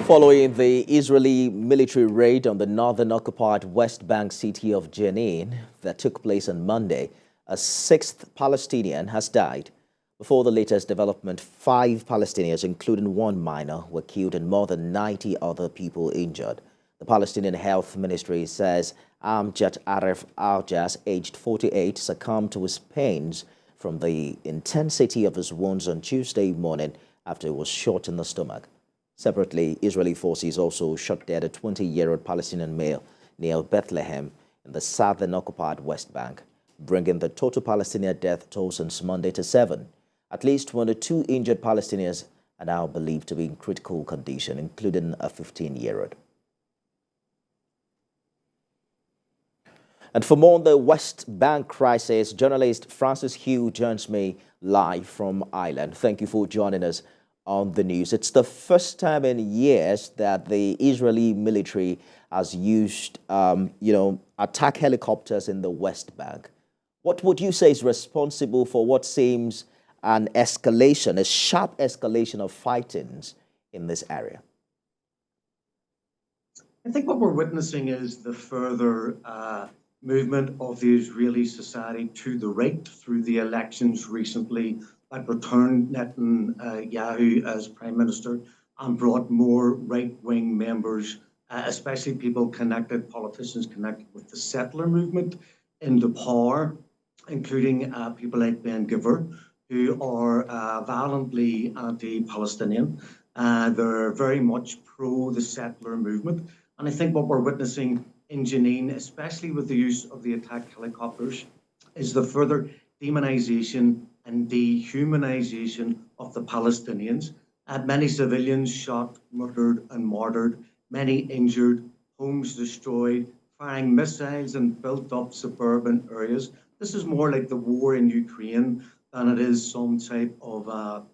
Following the Israeli military raid on the northern occupied West Bank city of JENIN that took place on Monday, a sixth Palestinian has died. Before the latest development, 5 Palestinians, including 1 minor, were killed and more than 90 other people injured. The Palestinian Health Ministry says Amjad Aref Aljas, aged 48, succumbed to his pains from the intensity of his wounds on Tuesday morning after he was shot in the stomach. Separately, Israeli forces also shot dead a 20-year-old Palestinian male near Bethlehem in the southern occupied West Bank, bringing the total Palestinian death toll since Monday to 7. At least 22 injured Palestinians are now believed to be in critical condition, including a 15-year-old. And for more on the West Bank crisis, journalist Francis Hugh joins me live from Ireland. Thank you for joining us on the news. It's the first time in years that the Israeli military has used, attack helicopters in the West Bank. What would you say is responsible for what seems an escalation, a sharp escalation of fightings in this area? I think what we're witnessing is the further movement of the Israeli society to the right through the elections recently that returned Netanyahu as Prime Minister and brought more right-wing members, especially people connected, politicians connected with the settler movement, into power, including people like Ben Giver, who are violently anti-Palestinian. They're very much pro the settler movement. And I think what we're witnessing in Jenin, especially with the use of the attack helicopters, is the further demonization and dehumanization of the Palestinians. Many civilians shot, murdered and martyred, many injured, homes destroyed, firing missiles in built-up suburban areas. This is more like the war in Ukraine than it is some type of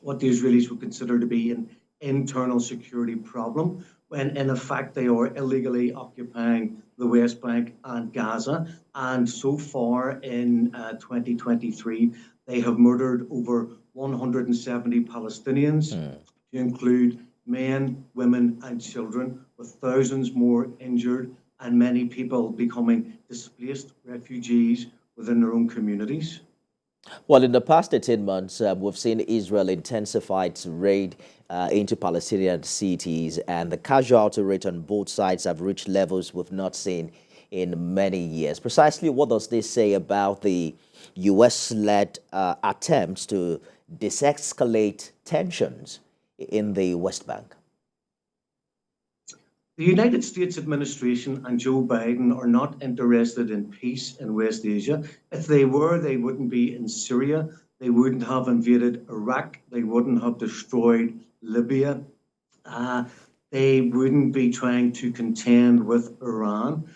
what the Israelis would consider to be an internal security problem, when in effect they are illegally occupying the West Bank and Gaza. And so far in 2023, they have murdered over 170 Palestinians, to include men, women and children, with thousands more injured and many people becoming displaced refugees within their own communities. Well, in the past 18 months, we've seen Israel intensify its raid into Palestinian cities, and the casualty rate on both sides have reached levels we've not seen in many years. Precisely what does this say about the U.S.-led attempts to de-escalate tensions in the West Bank? The United States administration and Joe Biden are not interested in peace in West Asia. If they were, they wouldn't be in Syria. They wouldn't have invaded Iraq. They wouldn't have destroyed Libya. They wouldn't be trying to contend with Iran.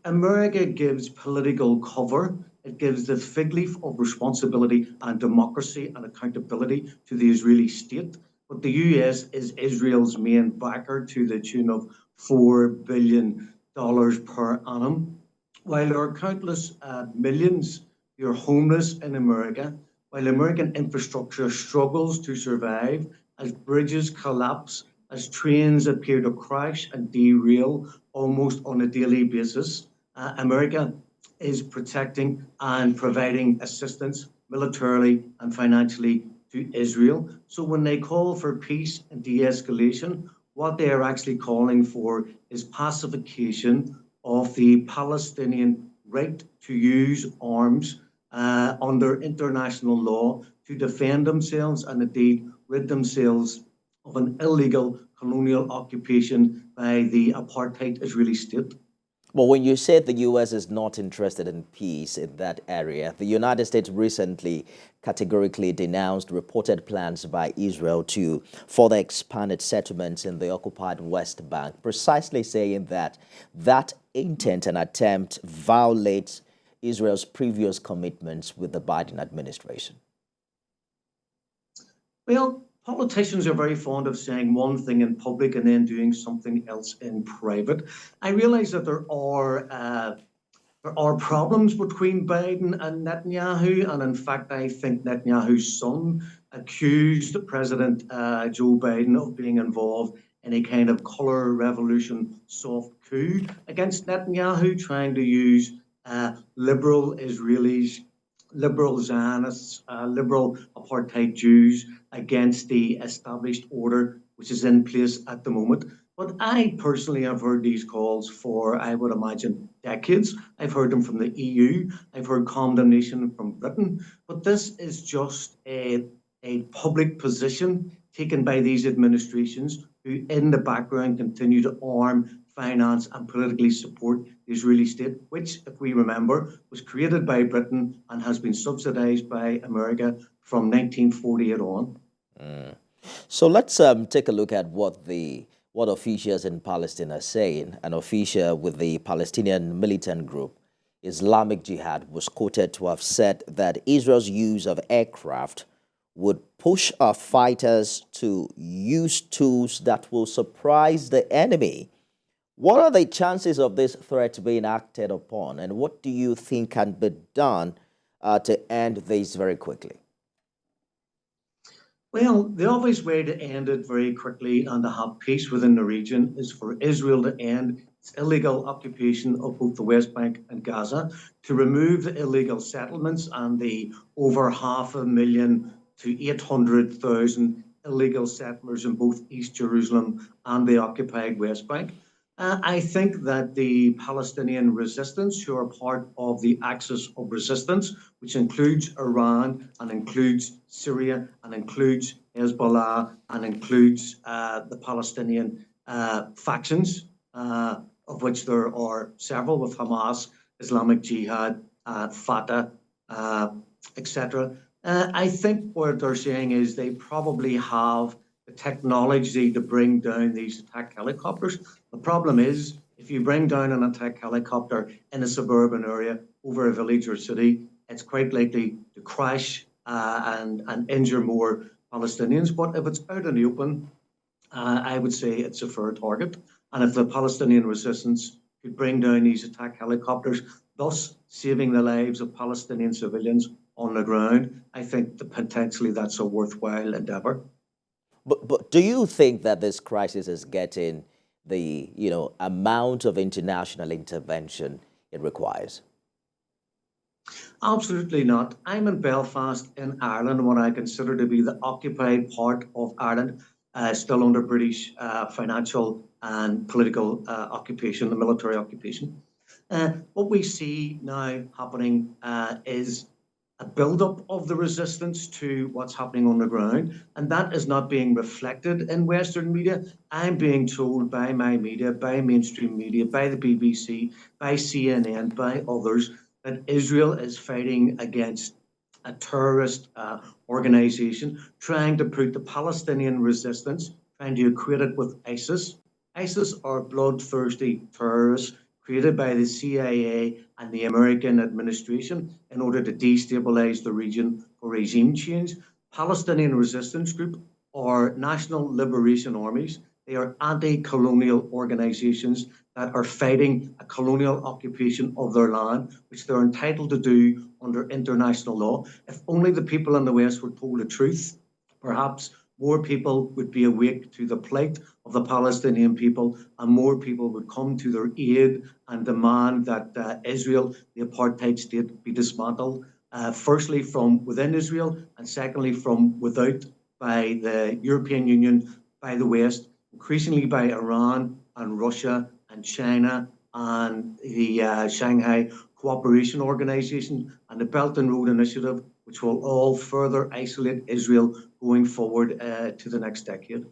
America gives political cover. It gives the fig leaf of responsibility and democracy and accountability to the Israeli state. But the US is Israel's main backer to the tune of $4 billion per annum. While there are countless millions who are homeless in America, while American infrastructure struggles to survive, as bridges collapse, as trains appear to crash and derail almost on a daily basis, America is protecting and providing assistance militarily and financially to Israel. So when they call for peace and de-escalation, what they are actually calling for is pacification of the Palestinian right to use arms under international law to defend themselves and indeed rid themselves of an illegal colonial occupation by the apartheid Israeli state. Well, when you said the U.S. is not interested in peace in that area, the United States recently categorically denounced reported plans by Israel to further expand its settlements in the occupied West Bank, precisely saying that that intent and attempt violates Israel's previous commitments with the Biden administration. Well, politicians are very fond of saying one thing in public and then doing something else in private. I realize that there are problems between Biden and Netanyahu, and in fact, I think Netanyahu's son accused President Joe Biden of being involved any kind of colour revolution soft coup against Netanyahu, trying to use liberal Israelis, liberal Zionists, liberal apartheid Jews against the established order which is in place at the moment. But I personally have heard these calls for, I would imagine, decades. I've heard them from the EU. I've heard condemnation from Britain. But this is just a public position taken by these administrations who, in the background, continue to arm, finance, and politically support the Israeli state, which, if we remember, was created by Britain and has been subsidized by America from 1948 on. So let's take a look at what officials in Palestine are saying. An official with the Palestinian militant group Islamic Jihad was quoted to have said that Israel's use of aircraft would push our fighters to use tools that will surprise the enemy. What are the chances of this threat being acted upon, and what do you think can be done to end this very quickly? Well, the obvious way to end it very quickly and to have peace within the region is for Israel to end its illegal occupation of both the West Bank and Gaza, to remove the illegal settlements and the over 500,000 to 800,000 illegal settlers in both East Jerusalem and the occupied West Bank. I think that the Palestinian resistance, who are part of the axis of resistance, which includes Iran and includes Syria and includes Hezbollah and includes the Palestinian factions, of which there are several with Hamas, Islamic Jihad, Fatah, etc. I think what they're saying is they probably have the technology to bring down these attack helicopters. The problem is, if you bring down an attack helicopter in a suburban area over a village or city, it's quite likely to crash and injure more Palestinians. But if it's out in the open, I would say it's a fair target. And if the Palestinian resistance could bring down these attack helicopters, thus saving the lives of Palestinian civilians on the ground, I think that potentially that's a worthwhile endeavour. But do you think that this crisis is getting the amount of international intervention it requires? Absolutely not. I'm in Belfast in Ireland, what I consider to be the occupied part of Ireland, still under British financial and political occupation, the military occupation. What we see now happening is a build-up of the resistance to what's happening on the ground, and that is not being reflected in Western media. I'm being told by my media, by mainstream media, by the BBC, by CNN, by others, that Israel is fighting against a terrorist organization, trying to put the Palestinian resistance, trying to equate it with ISIS. ISIS are bloodthirsty terrorists created by the CIA and the American administration in order to destabilize the region for regime change. Palestinian resistance group are national liberation armies. They are anti-colonial organizations that are fighting a colonial occupation of their land, which they're entitled to do under international law. If only the people in the West were told the truth, perhaps more people would be awake to the plight of the Palestinian people, and more people would come to their aid and demand that Israel, the apartheid state, be dismantled, firstly from within Israel, and secondly from without, by the European Union, by the West, increasingly by Iran and Russia and China and the Shanghai Cooperation Organization and the Belt and Road Initiative, which will all further isolate Israel going forward to the next decade.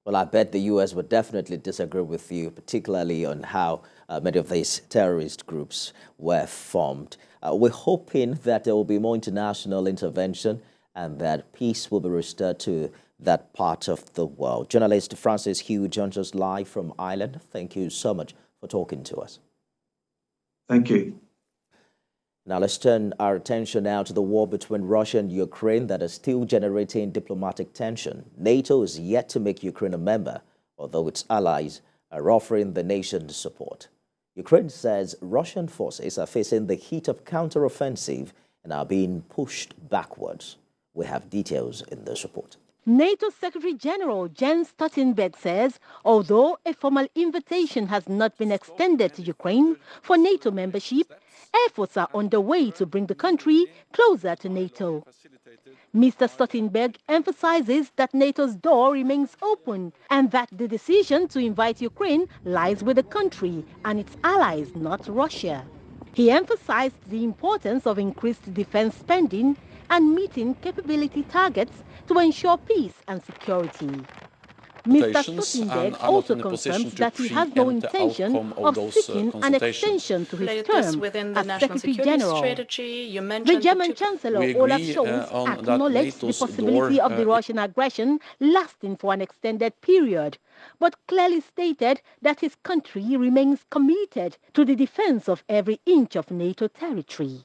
Well, I bet the U.S. would definitely disagree with you, particularly on how many of these terrorist groups were formed. We're hoping that there will be more international intervention and that peace will be restored to that part of the world. Journalist Francis Hugh joins us live from Ireland. Thank you so much for talking to us. Thank you. Now let's turn our attention now to the war between Russia and Ukraine that is still generating diplomatic tension. NATO is yet to make Ukraine a member, although its allies are offering the nation support. Ukraine says Russian forces are facing the heat of counteroffensive and are being pushed backwards. We have details in this report. NATO Secretary General Jens Stoltenberg says although a formal invitation has not been extended to Ukraine for NATO membership, efforts are underway to bring the country closer to NATO. Mr. Stoltenberg emphasizes that NATO's door remains open and that the decision to invite Ukraine lies with the country and its allies, not Russia. He emphasized the importance of increased defense spending and meeting capability targets to ensure peace and security. Mr. Stoltenberg also confirms that he has no intention of seeking an extension to his term as Secretary General. The German Chancellor Olaf Scholz acknowledged the possibility of the Russian aggression lasting for an extended period, but clearly stated that his country remains committed to the defense of every inch of NATO territory.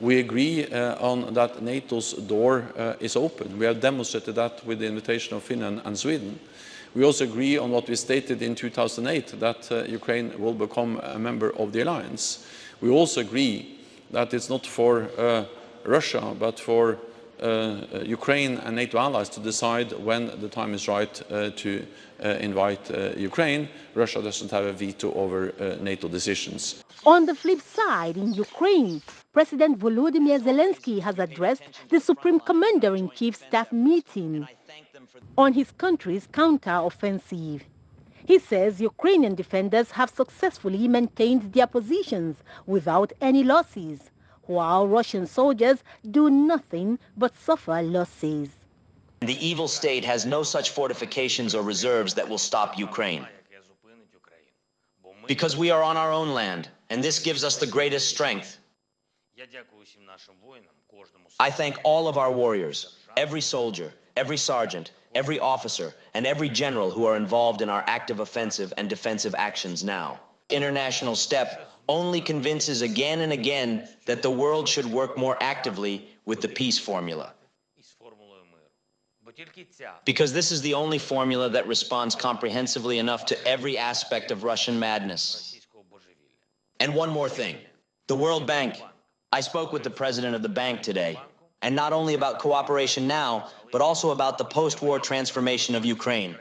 We agree on that NATO's door is open. We have demonstrated that with the invitation of Finland and Sweden. We also agree on what we stated in 2008, that Ukraine will become a member of the alliance. We also agree that it's not for Russia, but for Ukraine and NATO allies to decide when the time is right to invite Ukraine. Russia doesn't have a veto over NATO decisions. On the flip side, in Ukraine, President Volodymyr Zelensky has addressed the Supreme Commander-in-Chief staff meeting on his country's counter-offensive. He says Ukrainian defenders have successfully maintained their positions without any losses, while Russian soldiers do nothing but suffer losses. The evil state has no such fortifications or reserves that will stop Ukraine. Because we are on our own land, and this gives us the greatest strength. I thank all of our warriors, every soldier, every sergeant, every officer, and every general who are involved in our active offensive and defensive actions now. International step only convinces again and again that the world should work more actively with the peace formula. Because this is the only formula that responds comprehensively enough to every aspect of Russian madness. And one more thing, the World Bank. I spoke with the president of the bank today, and not only about cooperation now, but also about the post-war transformation of Ukraine.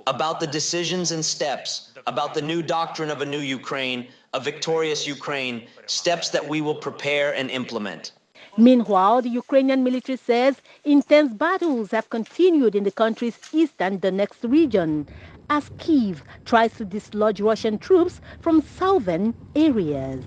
About the decisions and steps, about the new doctrine of a new Ukraine, a victorious Ukraine, steps that we will prepare and implement. Meanwhile, the Ukrainian military says intense battles have continued in the country's eastern Donetsk region as Kyiv tries to dislodge Russian troops from southern areas.